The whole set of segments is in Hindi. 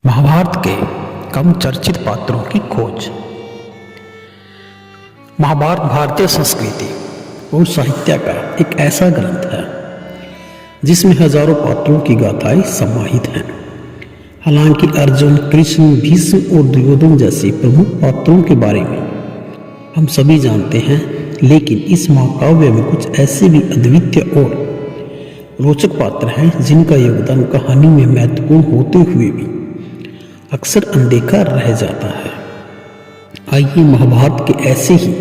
महाभारत के कम चर्चित पात्रों की खोज। महाभारत भारतीय संस्कृति और साहित्य का एक ऐसा ग्रंथ है जिसमें हजारों पात्रों की गाथाएं समाहित हैं। हालांकि अर्जुन, कृष्ण, भीष्म और दुर्योधन जैसे प्रमुख पात्रों के बारे में हम सभी जानते हैं, लेकिन इस महाकाव्य में कुछ ऐसे भी अद्वितीय और रोचक पात्र हैं जिनका योगदान कहानी में महत्वपूर्ण होते हुए भी अक्सर अनदेखा रह जाता है। आइए महाभारत के ऐसे ही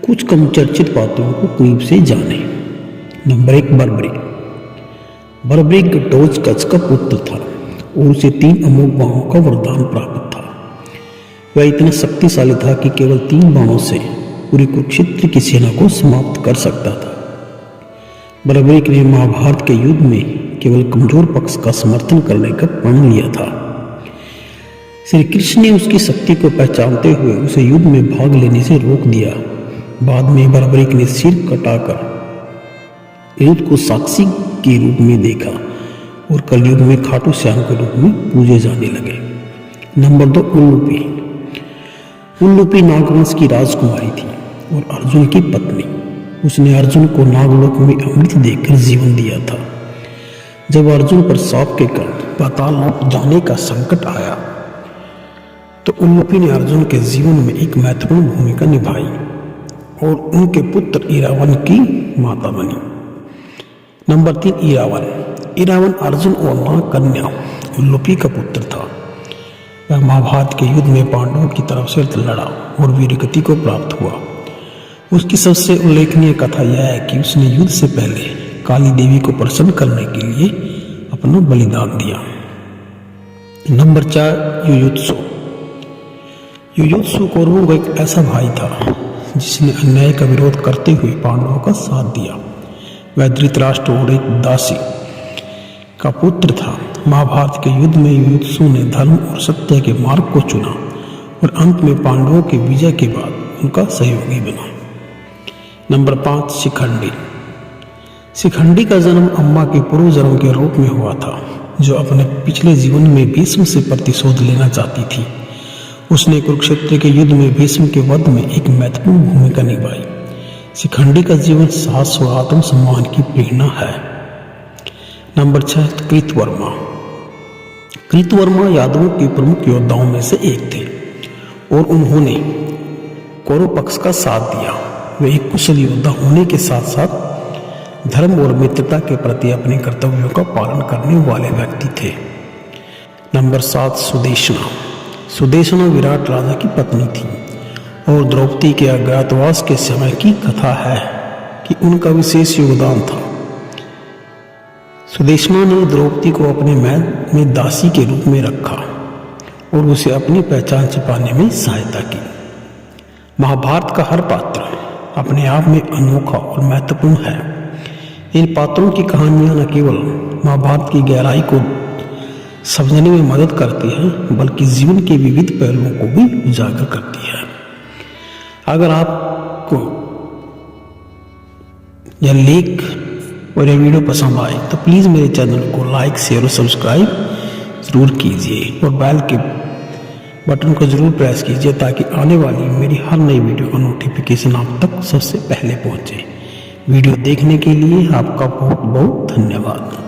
कुछ कम चर्चित पात्रों को करीब से जानें। नंबर 1, बर्बरीक। बर्बरीक घटोत्कच का पुत्र था और उसे 3 अमोघ बाणों का वरदान प्राप्त था। वह इतना शक्तिशाली था कि केवल 3 बाणों से पूरी कुरुक्षेत्र की सेना को समाप्त कर सकता था। बर्बरीक ने महाभारत के युद्ध में केवल कमजोर पक्ष का समर्थन करने का प्रण लिया था। श्री कृष्ण ने उसकी शक्ति को पहचानते हुए उसे युद्ध में भाग लेने से रोक दिया। बाद में बर्बरीक ने सिर कटाकर युद्ध को साक्षी के रूप में देखा और कलयुग में खाटू श्याम के रूप में पूजे जाने लगे। नंबर 2, उल्लूपी। उल्लूपी नागवंश की राजकुमारी थी और अर्जुन की पत्नी। उसने अर्जुन को नागलोक में अमृत देकर जीवन दिया था। जब अर्जुन पर सांप के कारण पाताल लोक जाने का संकट आया तो उल्लूपी ने अर्जुन के जीवन में एक महत्वपूर्ण भूमिका निभाई और उनके पुत्र इरावन की माता बनी। नंबर 3, इरावन। इरावन अर्जुन और मां कन्या उल्लूपी का पुत्र था। वह महाभारत के युद्ध में पांडवों की तरफ से लड़ा और वीरगति को प्राप्त हुआ। उसकी सबसे उल्लेखनीय कथा यह है कि उसने युद्ध से पहले काली देवी को प्रसन्न करने के लिए अपना बलिदान दिया। नंबर 4, युयुत्सु। युयुत्सु कौरवों का एक ऐसा भाई था जिसने अन्याय का विरोध करते हुए पांडवों का साथ दिया। वह धृतराष्ट्र और एक दासी का पुत्र था। महाभारत के युद्ध में युयुत्सु ने धर्म और सत्य के मार्ग को चुना और अंत में पांडवों के विजय के बाद उनका सहयोगी बना। नंबर 5, शिखंडी। शिखंडी का जन्म अम्मा के पूर्व जन्म के रूप में हुआ था, जो अपने पिछले जीवन में भीष्म से प्रतिशोध लेना चाहती थी। उसने कुरुक्षेत्र के युद्ध में भीष्म के वध में एक महत्वपूर्ण भूमिका निभाई। शिखंडी का जीवन साहस और आत्मसम्मान की प्रेरणा है। नंबर 6, कृतवर्मा। कृतवर्मा यादवों के प्रमुख योद्धाओं में से एक थे और उन्होंने कौरव पक्ष का साथ दिया। वे एक कुशल योद्धा होने के साथ साथ धर्म और मित्रता के प्रति अपने कर्तव्यों का पालन करने वाले व्यक्ति थे। नंबर 7, सुदेशना। सुदेशना विराट राजा की पत्नी थी और द्रौपदी के अज्ञातवास के समय की कथा है कि उनका विशेष योगदान था। सुदेशना ने द्रौपदी को अपने महल में दासी के रूप में रखा और उसे अपनी पहचान छिपाने में सहायता की। महाभारत का हर पात्र अपने आप में अनोखा और महत्वपूर्ण है। इन पात्रों की कहानियां न केवल महाभारत की गहराई को समझने में मदद करती है, बल्कि जीवन के विविध पहलुओं को भी उजागर करती है। अगर आपको यह लेख और यह वीडियो पसंद आए तो प्लीज़ मेरे चैनल को लाइक, शेयर और सब्सक्राइब ज़रूर कीजिए और बेल के बटन को ज़रूर प्रेस कीजिए ताकि आने वाली मेरी हर नई वीडियो का नोटिफिकेशन आप तक सबसे पहले पहुंचे। वीडियो देखने के लिए आपका बहुत बहुत धन्यवाद।